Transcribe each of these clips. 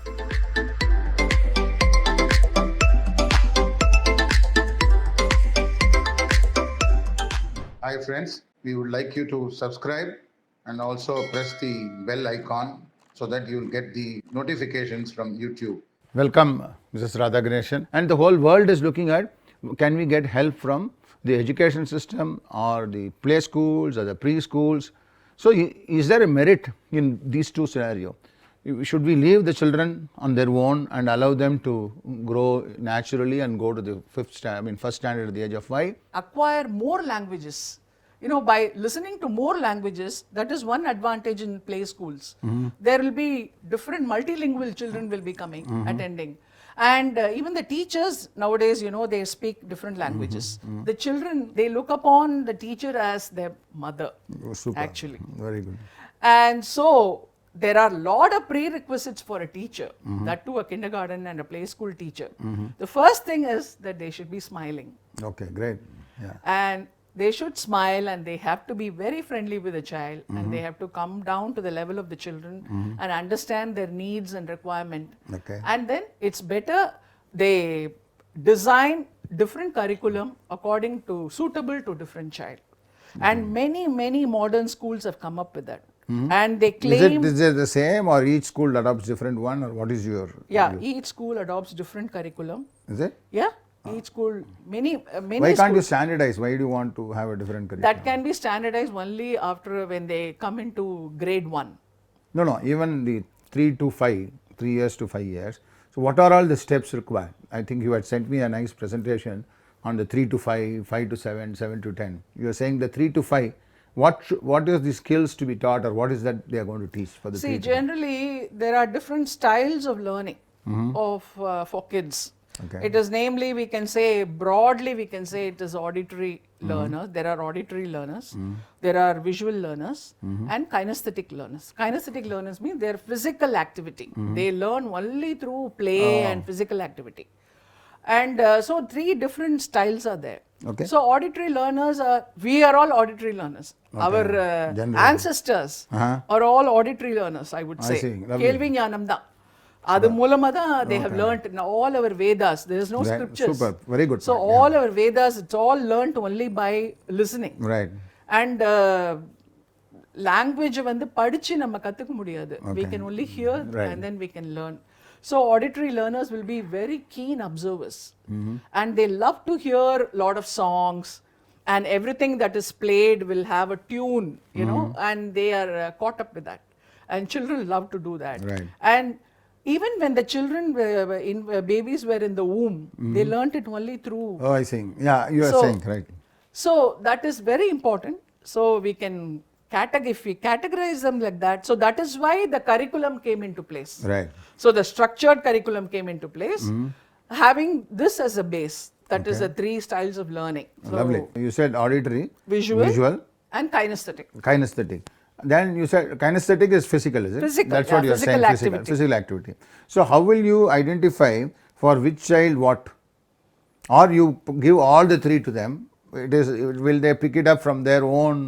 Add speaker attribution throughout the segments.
Speaker 1: Hi friends, we would like you to subscribe and also press the bell icon so that you'll get the notifications from YouTube.
Speaker 2: Welcome, Mrs. Radhaganeshan. And the whole world is looking at, can we get help from the education system or the play schools or the preschools? So is there a merit in these two scenarios? Should we leave the children on their own and allow them to grow naturally and go to the first standard at the age of 5?
Speaker 3: Acquire more languages. By listening to more languages, that is one advantage in play schools. There will be different multilingual children will be coming, attending. And even the teachers nowadays, they speak different languages. The children, they look upon the teacher as their mother, actually.
Speaker 2: Very good.
Speaker 3: And so, there are a lot of prerequisites for a teacher, that too a kindergarten and a play school teacher. The first thing is that they should be smiling.
Speaker 2: Okay, great. Yeah.
Speaker 3: And they should smile and they have to be very friendly with the child and they have to come down to the level of the children and understand their needs and requirement.
Speaker 2: Okay.
Speaker 3: And then it's better they design different curriculum according to suitable to different child. And many modern schools have come up with that. And they claim
Speaker 2: Is it the same or each school adopts different one, or what is your
Speaker 3: yeah,
Speaker 2: view?
Speaker 3: each school adopts different curriculum.
Speaker 2: Is it?
Speaker 3: Yeah, each school, many
Speaker 2: Why can't you
Speaker 3: schools,
Speaker 2: standardize? Why do you want to have a different curriculum?
Speaker 3: that can be standardized only after when they come into grade 1.
Speaker 2: No, even the 3 to 5, 3 years to 5 years. So what are all the steps required? I think you had sent me a nice presentation on the 3 to 5, 5 to 7, 7 to 10. You are saying the 3 to 5, what is the skills to be taught, or what is that they are going to teach for the 3
Speaker 3: See,
Speaker 2: to 5?
Speaker 3: generally there are different styles of learning for kids.
Speaker 2: Okay.
Speaker 3: It is namely, we can say broadly, we can say it is auditory learners. There are auditory learners, there are visual learners, and kinesthetic learners. Kinesthetic learners mean their physical activity. They learn only through play and physical activity. And so 3 different styles are there.
Speaker 2: Okay.
Speaker 3: So auditory learners we are all auditory learners. Our
Speaker 2: Generally.
Speaker 3: ancestors are all auditory learners, I would
Speaker 2: I
Speaker 3: say.
Speaker 2: see. Lovely.
Speaker 3: Kelvi ஞானம் தான். அது மூலமா தான் they have learnt in all our Vedas. There is no
Speaker 2: Right.
Speaker 3: scriptures.
Speaker 2: Super. Very good
Speaker 3: So
Speaker 2: point.
Speaker 3: all our Vedas, it's all learnt only by listening.
Speaker 2: Right.
Speaker 3: And language வந்து படிச்சு நம்ம கத்துக்க முடியாது. We can only hear
Speaker 2: Right.
Speaker 3: and then we can learn. So auditory learners will be very keen observers. And they love to hear a lot of songs, and everything that is played will have a tune, and they are caught up with that. And children love to do that.
Speaker 2: Right.
Speaker 3: And even when the children babies were in the womb, they learnt it only through.
Speaker 2: Oh, I see. Yeah, you are
Speaker 3: So-
Speaker 2: saying, right.
Speaker 3: So that is very important. So we can if we categorize them like that, so that is why the curriculum came into place.
Speaker 2: Right.
Speaker 3: So the structured curriculum came into place, having this as a base. That is the 3 styles of learning. So
Speaker 2: Lovely. You said auditory,
Speaker 3: visual, and kinesthetic.
Speaker 2: kinesthetic. Then you said kinesthetic is physical, is it?
Speaker 3: Physical,
Speaker 2: That's
Speaker 3: yeah,
Speaker 2: what you are saying.
Speaker 3: physical activity.
Speaker 2: Physical activity. So how will you identify for which child what? Or you give all the 3 to them? Will they pick it up from their own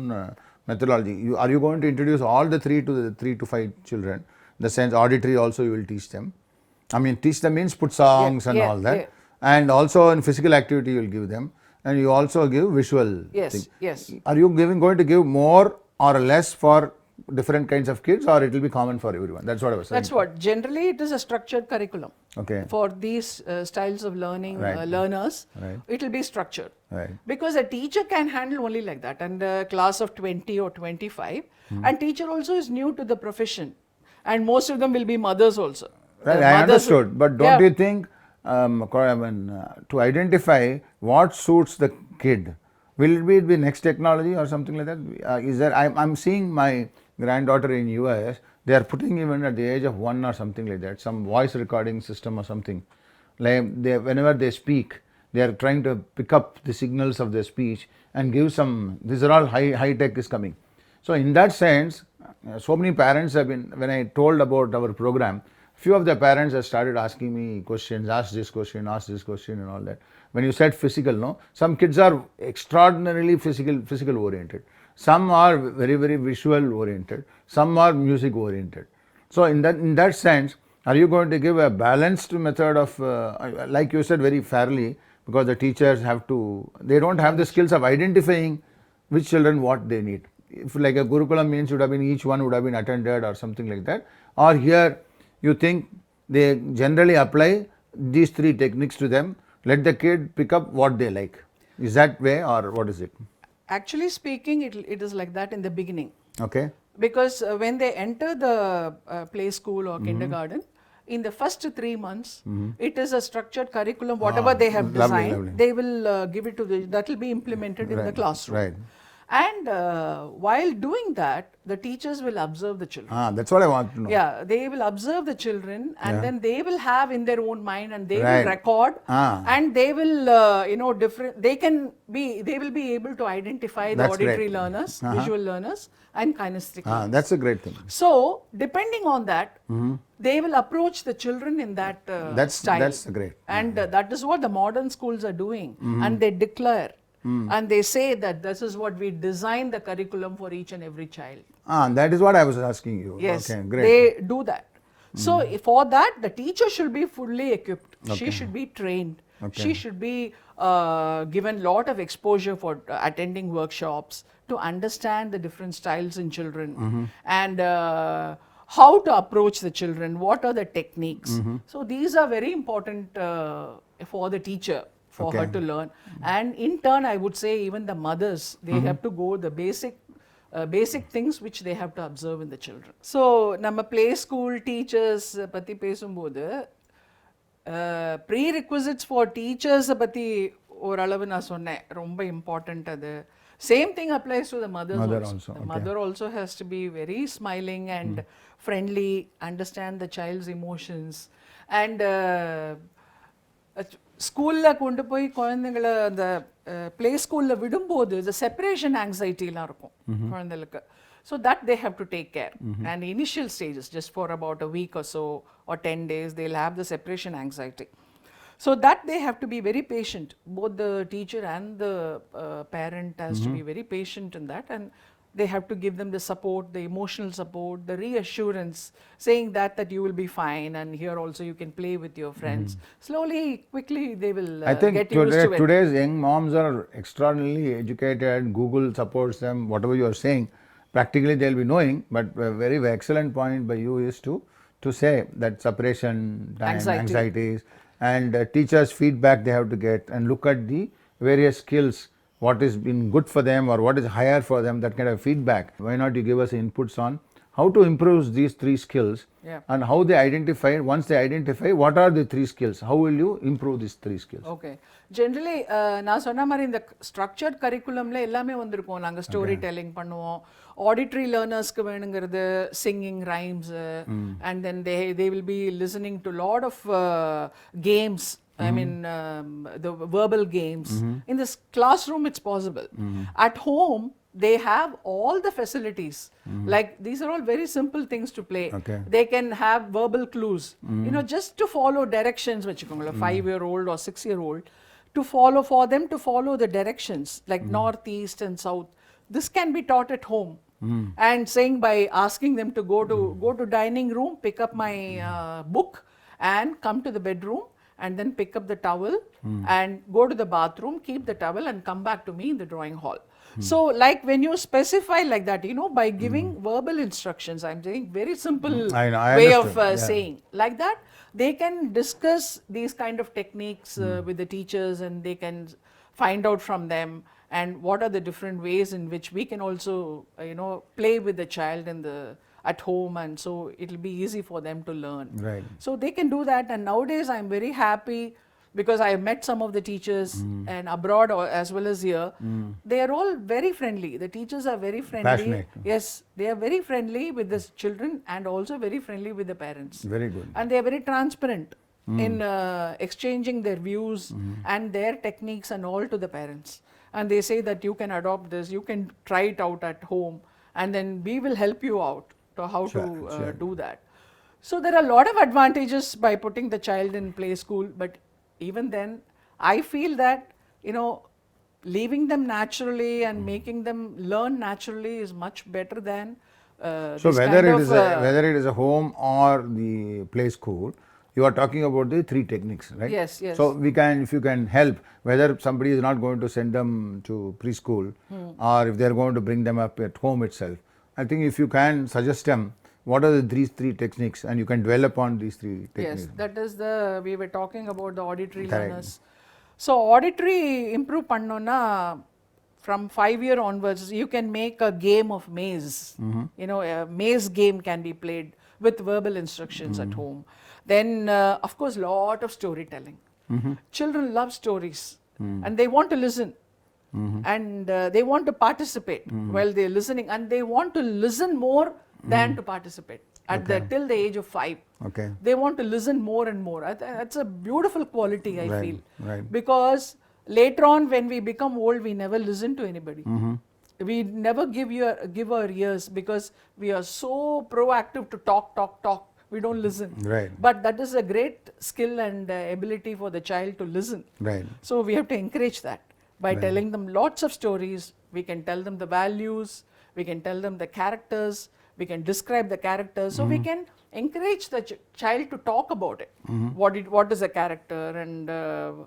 Speaker 2: methodology? Are you going to introduce all the 3 to the 3 to 5 children? The sense auditory also you will teach them. I mean, teach them means put songs and all that. And also in physical activity you will give them. And you also give visual
Speaker 3: Yes,
Speaker 2: thing.
Speaker 3: yes.
Speaker 2: Are you going to give more or less for different kinds of kids, or it will be common for everyone? That's what I was saying.
Speaker 3: That's what. Generally, it is a structured curriculum.
Speaker 2: Okay.
Speaker 3: For these styles of learning
Speaker 2: Right.
Speaker 3: Learners,
Speaker 2: Right.
Speaker 3: it will be structured.
Speaker 2: Right.
Speaker 3: Because a teacher can handle only like that, and a class of 20 or 25, and teacher also is new to the profession, and most of them will be mothers also.
Speaker 2: Right, I understood. But don't you think to identify what suits the kid, will it be next technology or something like that? Is there? I'm seeing my granddaughter in US. They are putting even at the age of 1 or something like that, some voice recording system or something. Like whenever they speak, they are trying to pick up the signals of their speech and give some. These are all high tech is coming. So in that sense, so many parents have been. When I told about our program, few of the parents have started asking me questions, ask this question and all that. When you said physical, no, some kids are extraordinarily physical oriented. Some are very, very visual oriented. Some are music oriented. So in that sense, Are you going to give a balanced method of, like you said very fairly, because the teachers have to, they don't have the skills of identifying which children what they need. If like a Gurukulam means would have been each one would have been attended or something like that, or here you think they generally apply these three techniques to them, let the kid pick up what they like. Is that way or what is it?
Speaker 3: Actually speaking, it is like that in the beginning.
Speaker 2: Okay.
Speaker 3: Because when they enter the play school or kindergarten, in the first 3 months, it is a structured curriculum, whatever they have
Speaker 2: lovely,
Speaker 3: designed,
Speaker 2: lovely.
Speaker 3: they will give it to that will be implemented in the classroom.
Speaker 2: Right.
Speaker 3: And while doing that, the teachers will observe the children.
Speaker 2: That's what I want to know.
Speaker 3: Yeah, they will observe the children, and then they will have in their own mind, and they
Speaker 2: Right.
Speaker 3: will record,
Speaker 2: Ah.
Speaker 3: and they will, different. They will be able to identify the
Speaker 2: That's
Speaker 3: auditory
Speaker 2: great.
Speaker 3: learners, visual learners, and kinesthetic learners.
Speaker 2: That's a great thing.
Speaker 3: So, depending on that, they will approach the children in that style.
Speaker 2: That's great.
Speaker 3: And that is what the modern schools are doing. And they declare and they say that this is what we design the curriculum for each and every child.
Speaker 2: That is what I was asking you.
Speaker 3: Yes,
Speaker 2: Okay, great.
Speaker 3: they do that. So, for that, the teacher should be fully equipped. She should be trained. She should be given lot of exposure for attending workshops to understand the different styles in children and how to approach the children, what are the techniques. So these are very important for the teacher, for her to learn. And in turn, I would say even the mothers, they have to go the basic things which they have to observe in the children. So, நம்ம play school teachers பத்தி பேசும்போது prerequisites for teachers பத்தி ஓரளவு நான் சொன்னேன், ரொம்ப important அது. Same thing applies to the mothers also. The mother also has to be very smiling and friendly, understand the child's emotions, and ஸ்கூல்ல கொண்டு போய் குழந்தைங்களை அந்த பிளே ஸ்கூல்ல விடும்போது the separation anxiety எல்லாம் இருக்கும் குழந்தைகளுக்கு. So that they have to take care. And initial stages, just for about a week or so or 10 days, they'll have the separation anxiety. So that they have to be very patient. Both the teacher and the parent has to be very patient in that, and they have to give them the support, the emotional support, the reassurance, saying that you will be fine, and here also you can play with your friends. Slowly, quickly, they will
Speaker 2: I think
Speaker 3: get used to it.
Speaker 2: today's young moms are extraordinarily educated. Google supports them. Whatever you are saying, practically they'll be knowing. But a very excellent point by you is to say that separation time, anxieties, and teachers' feedback they have to get, and look at the various skills, what is been good for them or what is higher for them, that kind of feedback. Why not you give us inputs on how to improve these three skills and how they identify, once they identify, what are the three skills, how will you improve these three skills?
Speaker 3: Okay. Generally, நான் சொன்ன மாதிரி இந்த structured curriculumல எல்லாமே வந்திருக்கும். நாங்க story telling பண்ணுவோம், auditory learnersக்கு வேணுங்கிறது singing rhymes, and then they will be listening to lot of games. I mean, the verbal games. In this classroom, it's possible. At home, they have all the facilities. Like, these are all very simple things to play.
Speaker 2: Okay.
Speaker 3: They can have verbal clues. Just to follow directions, vechukongala, 5-year-old or 6-year-old, for them to follow the directions, like north, east, and south. This can be taught at home. And saying by asking them to go to dining room, pick up my book, and come to the bedroom, and then pick up the towel and go to the bathroom, keep the towel, and come back to me in the drawing hall. So, like when you specify like that, by giving verbal instructions, I'm saying very simple
Speaker 2: I
Speaker 3: way of
Speaker 2: understood.
Speaker 3: saying like that, they can discuss these kind of techniques with the teachers, and they can find out from them and what are the different ways in which we can also play with the child at home, and so it'll be easy for them to learn.
Speaker 2: Right.
Speaker 3: So they can do that, and nowadays I'm very happy because I have met some of the teachers and abroad as well as here. They are all very friendly. The teachers are very friendly.
Speaker 2: Passionate.
Speaker 3: Yes, they are very friendly with the children and also very friendly with the parents.
Speaker 2: Very good.
Speaker 3: And they are very transparent in exchanging their views and their techniques and all to the parents. And they say that you can adopt this, you can try it out at home, and then we will help you out to how to do that. So there are a lot of advantages by putting the child in play school, but even then I feel that leaving them naturally and making them learn naturally is much better than
Speaker 2: So
Speaker 3: this
Speaker 2: whether
Speaker 3: kind
Speaker 2: it
Speaker 3: of,
Speaker 2: is whether it is a home or the play school, you are talking about the 3 techniques, right?
Speaker 3: Yes, yes.
Speaker 2: So we can, if you can help, whether somebody is not going to send them to preschool or if they are going to bring them up at home itself, I think if you can suggest them what are these 3 techniques and you can dwell upon these 3 techniques.
Speaker 3: yes, that is we were talking about the auditory
Speaker 2: Correct.
Speaker 3: learners. So auditory improve pannona from 5-year onwards, you can make a game of maze. You know, a maze game can be played with verbal instructions at home. Then, of course, lot of storytelling. Children love stories and they want to listen. And they want to participate while they're listening, and they want to listen more than to participate at till the age of 5.
Speaker 2: Okay.
Speaker 3: They want to listen more and more. That's a beautiful quality, I
Speaker 2: Right,
Speaker 3: feel.
Speaker 2: right.
Speaker 3: Because later on, when we become old, we never listen to anybody. We never give our ears because we are so proactive to talk. We don't listen.
Speaker 2: Right.
Speaker 3: But that is a great skill and ability for the child to listen.
Speaker 2: Right.
Speaker 3: So we have to encourage that by telling them lots of stories. We can tell them the values, we can tell them the characters, we can describe the characters. So we can encourage the child to talk about it. What is a character, and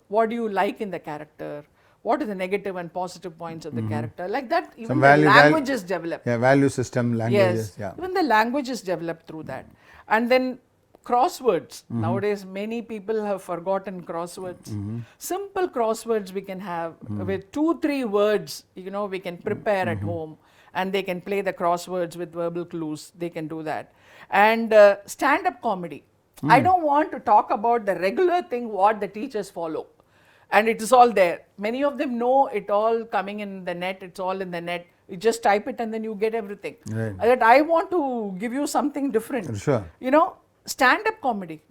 Speaker 3: what do you like in the character? What are the negative and positive points of the character? Like that, even
Speaker 2: Some
Speaker 3: the language is developed.
Speaker 2: Yeah, value system, languages.
Speaker 3: Yes,
Speaker 2: Yeah.
Speaker 3: even the language is developed through that. And then crosswords. Nowadays, many people have forgotten crosswords. Simple crosswords we can have with 2-3 words. You know, we can prepare at home, and they can play the crosswords with verbal clues. They can do that. And stand-up comedy. I don't want to talk about the regular thing what the teachers follow. And it is all there. Many of them know it all coming in the net. It's all in the net. You just type it and then you get everything.
Speaker 2: Right.
Speaker 3: That I want to give you something different.
Speaker 2: Sure.
Speaker 3: You know, stand-up comedy.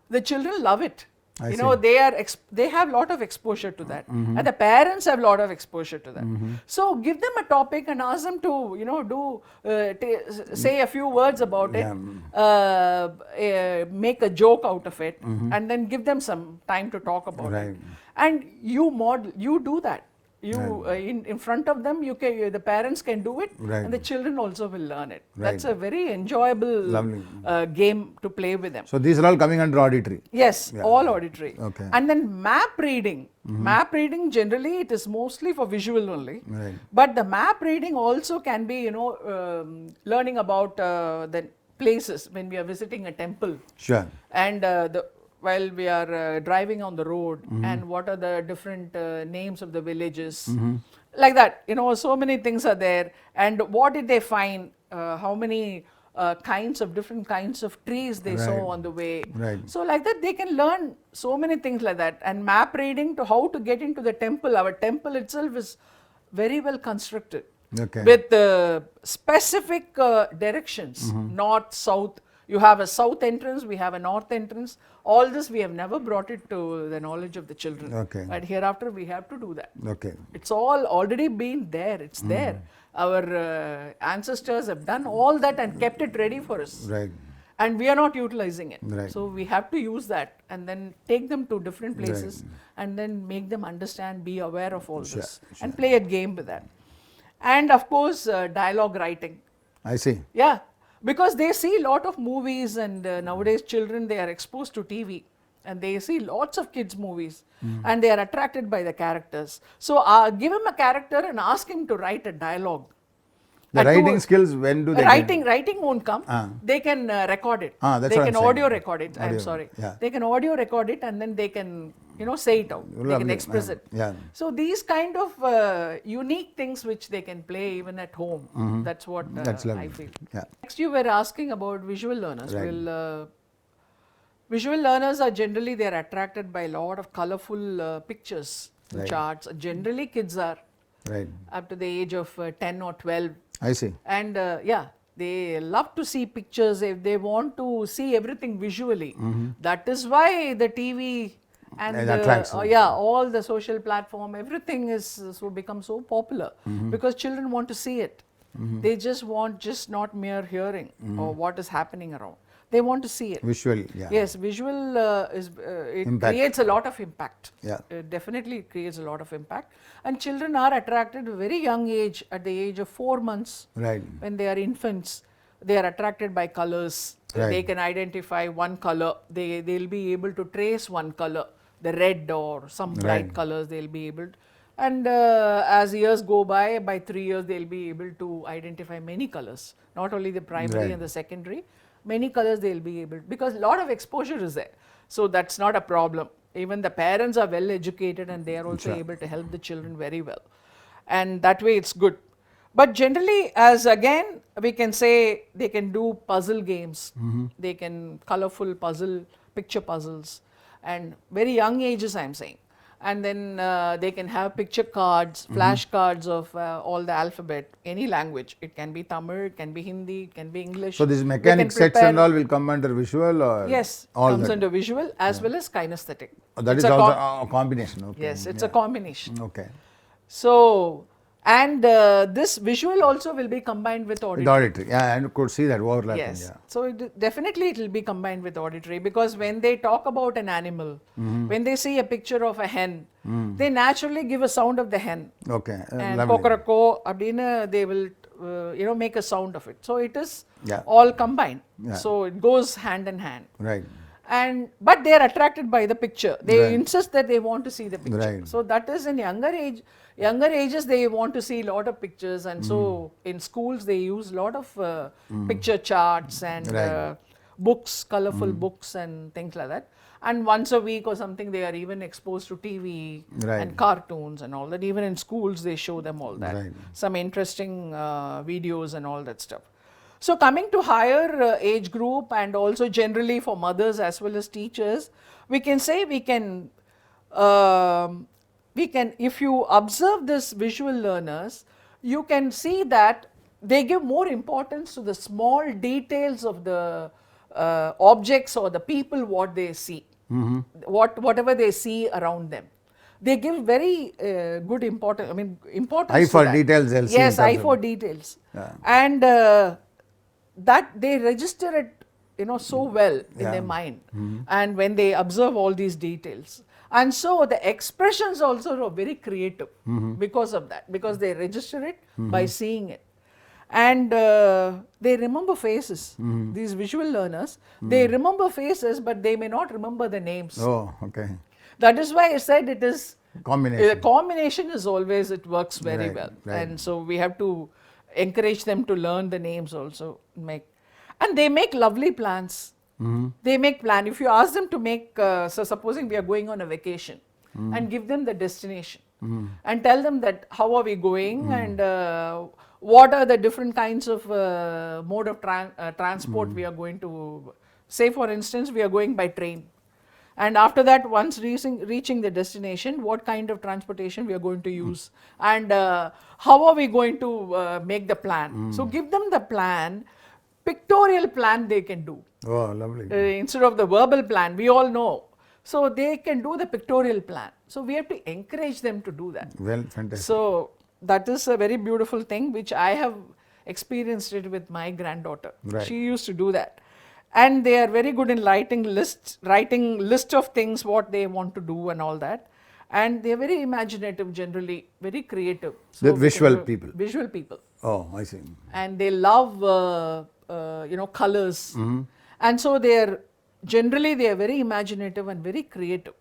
Speaker 3: The children love it.
Speaker 2: I
Speaker 3: You know, they have lot of exposure to that, and the parents have lot of exposure to that. So give them a topic and ask them to, you know, say a few words about it, make a joke out of it, and then give them some time to talk about
Speaker 2: Right.
Speaker 3: it. And you do that. You in front of them, the parents can do it,
Speaker 2: Right.
Speaker 3: and the children also will learn it.
Speaker 2: Right.
Speaker 3: That's a very enjoyable
Speaker 2: Lovely.
Speaker 3: game to play with them.
Speaker 2: So these are all coming under auditory.
Speaker 3: Yes,
Speaker 2: Yeah.
Speaker 3: all auditory.
Speaker 2: Okay.
Speaker 3: And then map reading. Map reading generally it is mostly for visual only.
Speaker 2: Right.
Speaker 3: But the map reading also can be, you know, learning about the places when we are visiting a temple.
Speaker 2: Sure.
Speaker 3: And while we are driving on the road, and what are the different names of the villages, like that, you know, so many things are there. And what did they find? How many different kinds of trees they saw
Speaker 2: Right.
Speaker 3: on the way.
Speaker 2: Right.
Speaker 3: So like that, they can learn so many things like that. And map reading to how to get into the temple. Our temple itself is very well constructed.
Speaker 2: Okay.
Speaker 3: With specific directions, north, south. You have a south entrance, we have a north entrance. All this we have never brought it to the knowledge of the children.
Speaker 2: Okay.
Speaker 3: But hereafter we have to do that.
Speaker 2: Okay.
Speaker 3: It's all already been there. It's there. Our ancestors have done all that and kept it ready for us.
Speaker 2: Right.
Speaker 3: And we are not utilizing it.
Speaker 2: Right.
Speaker 3: So we have to use that and then take them to different places and then make them understand, be aware of all this, and play a game with that. And of course, dialogue writing.
Speaker 2: I see.
Speaker 3: Yeah, because they see a lot of movies, and nowadays children, they are exposed to TV and they see lots of kids movies and they are attracted by the characters. So give him a character and ask him to write a dialogue.
Speaker 2: The writing skills, when do they
Speaker 3: Writing won't come. They can record it.
Speaker 2: That's
Speaker 3: They
Speaker 2: what
Speaker 3: can
Speaker 2: I'm saying.
Speaker 3: audio record it. I'm
Speaker 2: Audio,
Speaker 3: sorry.
Speaker 2: yeah.
Speaker 3: They can audio record it and then they can, you know, say it out. They can
Speaker 2: Lovely.
Speaker 3: express it.
Speaker 2: Yeah.
Speaker 3: So these kind of unique things which they can play even at home. That's what
Speaker 2: That's lovely.
Speaker 3: I feel.
Speaker 2: Yeah.
Speaker 3: Next, you were asking about visual learners.
Speaker 2: Right.
Speaker 3: Well, visual learners are generally, they are attracted by a lot of colorful pictures,
Speaker 2: Right.
Speaker 3: charts. Generally, kids are
Speaker 2: Right.
Speaker 3: up to the age of 10 or 12.
Speaker 2: I see.
Speaker 3: And they love to see pictures. If they want to see everything visually, that is why the TV and
Speaker 2: It attracts them.
Speaker 3: all the social platform, everything is so become so popular because children want to see it. They just want not mere hearing or what is happening around. They want to see it.
Speaker 2: Visual, yeah.
Speaker 3: Yes, visual it
Speaker 2: Impact.
Speaker 3: creates a lot of impact.
Speaker 2: Yeah.
Speaker 3: It definitely creates a lot of impact. And children are attracted at a very young age, at the age of 4 months,
Speaker 2: Right.
Speaker 3: when they are infants. They are attracted by colors.
Speaker 2: Right.
Speaker 3: They can identify one color. They'll be able to trace one color, the red or some bright
Speaker 2: Right.
Speaker 3: colors. They'll be able to, and as years go by 3 years they'll be able to identify many colors. Not only the primary
Speaker 2: Right.
Speaker 3: and the secondary, many colors they'll be able, because a lot of exposure is there. So that's not a problem. Even the parents are well educated and they are also
Speaker 2: Sure.
Speaker 3: able to help the children very well. And that way it's good. But generally, as again, we can say they can do puzzle games. They can colorful picture puzzles, and very young ages I'm saying. And then they can have picture cards, flashcards of all the alphabet, any language. It can be Tamil, it can be Hindi, it can be English.
Speaker 2: So these
Speaker 3: They
Speaker 2: mechanic
Speaker 3: can
Speaker 2: sets
Speaker 3: prepare-
Speaker 2: and all will come under visual, or
Speaker 3: Yes,
Speaker 2: all
Speaker 3: comes
Speaker 2: that?
Speaker 3: under visual as well as kinesthetic.
Speaker 2: That
Speaker 3: It's
Speaker 2: is
Speaker 3: a
Speaker 2: also
Speaker 3: com-
Speaker 2: a combination. Okay.
Speaker 3: Yes, it's
Speaker 2: yeah.
Speaker 3: a combination.
Speaker 2: Okay.
Speaker 3: So, and this visual also will be combined with
Speaker 2: With
Speaker 3: auditory.
Speaker 2: auditory, yeah, and could see that overlapping.
Speaker 3: Yes.
Speaker 2: Yeah.
Speaker 3: So definitely it will be combined with auditory, because when they talk about an animal, when they see a picture of a hen, they naturally give a sound of the hen.
Speaker 2: Okay.
Speaker 3: And
Speaker 2: lovely.
Speaker 3: kokorako, abdina, they will make a sound of it. So it is
Speaker 2: Yeah.
Speaker 3: all combined.
Speaker 2: Yeah.
Speaker 3: So it goes hand in hand.
Speaker 2: Right.
Speaker 3: But they are attracted by the picture. They
Speaker 2: Right.
Speaker 3: insist that they want to see the picture.
Speaker 2: Right.
Speaker 3: So that is in younger ages they want to see a lot of pictures, and so in schools they use a lot of picture charts and
Speaker 2: Right.
Speaker 3: books, colorful books and things like that. And once a week or something they are even exposed to TV
Speaker 2: Right.
Speaker 3: and cartoons and all that. Even in schools they show them all that.
Speaker 2: Right.
Speaker 3: Some interesting videos and all that stuff. So coming to higher age group, and also generally for mothers as well as teachers, we can say we can, if you observe this visual learners, you can see that they give more importance to the small details of the objects or the people what they see, whatever they see around them. They give very good importance. I mean, importance.
Speaker 2: Eye
Speaker 3: to
Speaker 2: for
Speaker 3: that.
Speaker 2: details, they'll see
Speaker 3: Yes,
Speaker 2: in
Speaker 3: eye
Speaker 2: terms
Speaker 3: for
Speaker 2: of-
Speaker 3: details.
Speaker 2: Yeah.
Speaker 3: And that they register it, so well in
Speaker 2: Yeah.
Speaker 3: their mind, and when they observe all these details, and so the expressions also are very creative because of that, because they register it by seeing it, and they remember faces. These visual learners, they remember faces, but they may not remember the names.
Speaker 2: Oh, okay.
Speaker 3: That is why I said it is
Speaker 2: Combination.
Speaker 3: the combination is always, it works very
Speaker 2: Right,
Speaker 3: well.
Speaker 2: right.
Speaker 3: And so we have to encourage them to learn the names also. And they make lovely plans. They make plan. If you ask them to make, so supposing we are going on a vacation, and give them the destination, and tell them that how are we going, and what are the different kinds of mode of transport we are going to, say for instance, we are going by train. And after that, once reaching the destination, what kind of transportation we are going to use, and how are we going to make the plan. So give them the plan, pictorial plan they can do.
Speaker 2: Oh, lovely.
Speaker 3: Instead of the verbal plan, we all know. So they can do the pictorial plan. So we have to encourage them to do that.
Speaker 2: Well, fantastic.
Speaker 3: So that is a very beautiful thing, which I have experienced it with my granddaughter.
Speaker 2: Right.
Speaker 3: She used to do that. And they are very good in writing list of things what they want to do and all that. And they are very imaginative generally, very creative.
Speaker 2: The
Speaker 3: we can
Speaker 2: visual
Speaker 3: do-
Speaker 2: people.
Speaker 3: Visual people.
Speaker 2: Oh, I see.
Speaker 3: And they love colors. And so they are very imaginative and very creative.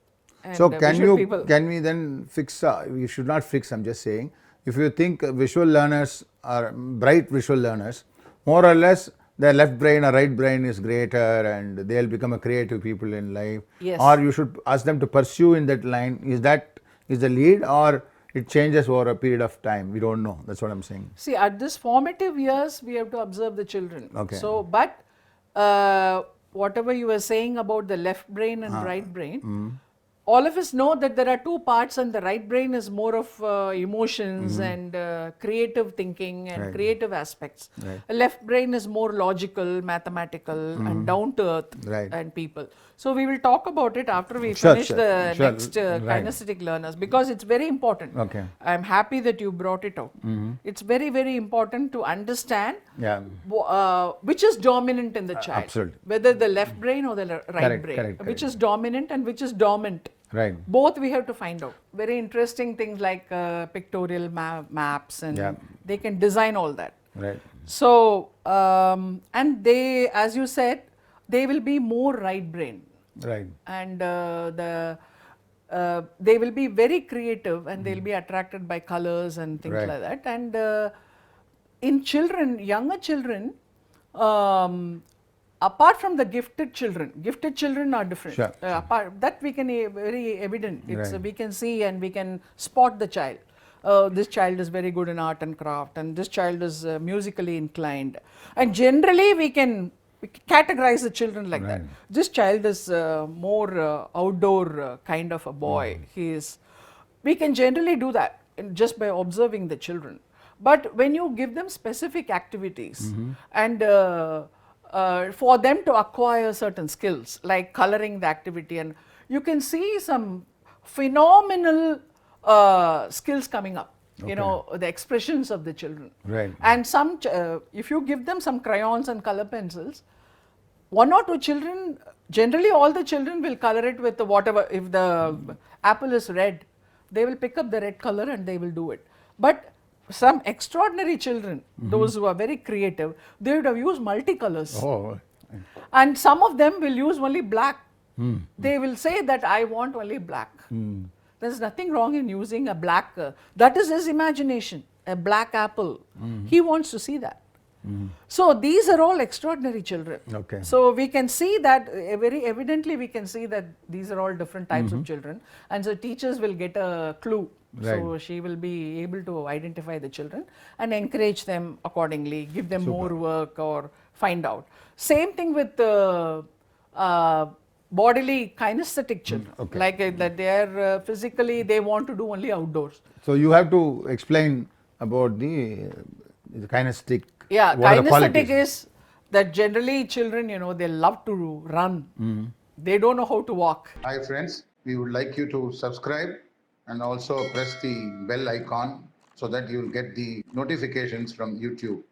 Speaker 3: And
Speaker 2: So can we then fix, you should not fix, I'm just saying, if you think visual learners are bright visual learners, more or less their left brain or right brain is greater and they'll become a creative people in life.
Speaker 3: Yes.
Speaker 2: Or you should ask them to pursue in that line. Is the lead, or it changes over a period of time? We don't know. That's what I'm saying.
Speaker 3: See, at this formative years, we have to observe the children.
Speaker 2: Okay.
Speaker 3: So, but whatever you were saying about the left brain and right brain, all of us know that there are two parts, and the right brain is more of emotions and creative thinking and
Speaker 2: Right.
Speaker 3: creative aspects.
Speaker 2: Right.
Speaker 3: The left brain is more logical, mathematical, and down to earth
Speaker 2: Right.
Speaker 3: and people. So we will talk about it after we
Speaker 2: Sure,
Speaker 3: finish
Speaker 2: sure,
Speaker 3: the
Speaker 2: sure.
Speaker 3: next
Speaker 2: Right.
Speaker 3: kinesthetic learners, because it's very important.
Speaker 2: Okay.
Speaker 3: I'm happy that you brought it out. It's very, very important to understand
Speaker 2: Yeah.
Speaker 3: which is dominant in the child.
Speaker 2: absolutely.
Speaker 3: Whether the left brain or the right
Speaker 2: Correct,
Speaker 3: brain.
Speaker 2: correct,
Speaker 3: Which
Speaker 2: correct.
Speaker 3: is dominant and which is dormant.
Speaker 2: Right.
Speaker 3: Both we have to find out. Very interesting things like pictorial maps, and
Speaker 2: Yeah.
Speaker 3: they can design all that.
Speaker 2: Right.
Speaker 3: So, and they, as you said, they will be more right brain,
Speaker 2: Right.
Speaker 3: and they will be very creative, and they'll be attracted by colors and things
Speaker 2: Right.
Speaker 3: like that. And in children, younger children, apart from the gifted children are different.
Speaker 2: Sure.
Speaker 3: Apart, that we can very evident. It's
Speaker 2: Right.
Speaker 3: we can see and we can spot the child. This child is very good in art and craft, and this child is musically inclined. And generally, we can categorize the children like that.
Speaker 2: Right.
Speaker 3: This child is more outdoor kind of a boy. He is. We can generally do that just by observing the children. But when you give them specific activities and for them to acquire certain skills, like coloring the activity, and you can see some phenomenal skills coming up. You know, the expressions of the children.
Speaker 2: Right.
Speaker 3: And some, if you give them some crayons and color pencils, one or two children, generally all the children will color it with the whatever. If the apple is red, they will pick up the red color and they will do it. But some extraordinary children, those who are very creative, they would have used multicolors.
Speaker 2: Oh.
Speaker 3: And some of them will use only black. They will say that I want only black. There's nothing wrong in using a black. That is his imagination, a black apple. He wants to see that. So these are all extraordinary children.
Speaker 2: Okay.
Speaker 3: So we can see that very evidently. We can see that these are all different types of children, and so teachers will get a clue. So
Speaker 2: Right.
Speaker 3: she will be able to identify the children and encourage them accordingly, give them more work or find out. Same thing with bodily kinesthetic children,
Speaker 2: okay.
Speaker 3: like that they are physically, they want to do only outdoors.
Speaker 2: So you have to explain about the kinesthetic.
Speaker 3: Yeah,
Speaker 2: what are the
Speaker 3: kinesthetic
Speaker 2: qualities?
Speaker 3: is that generally children, they love to run. They don't know how to walk.
Speaker 1: Hi friends, we would like you to subscribe and also press the bell icon so that you will get the notifications from YouTube.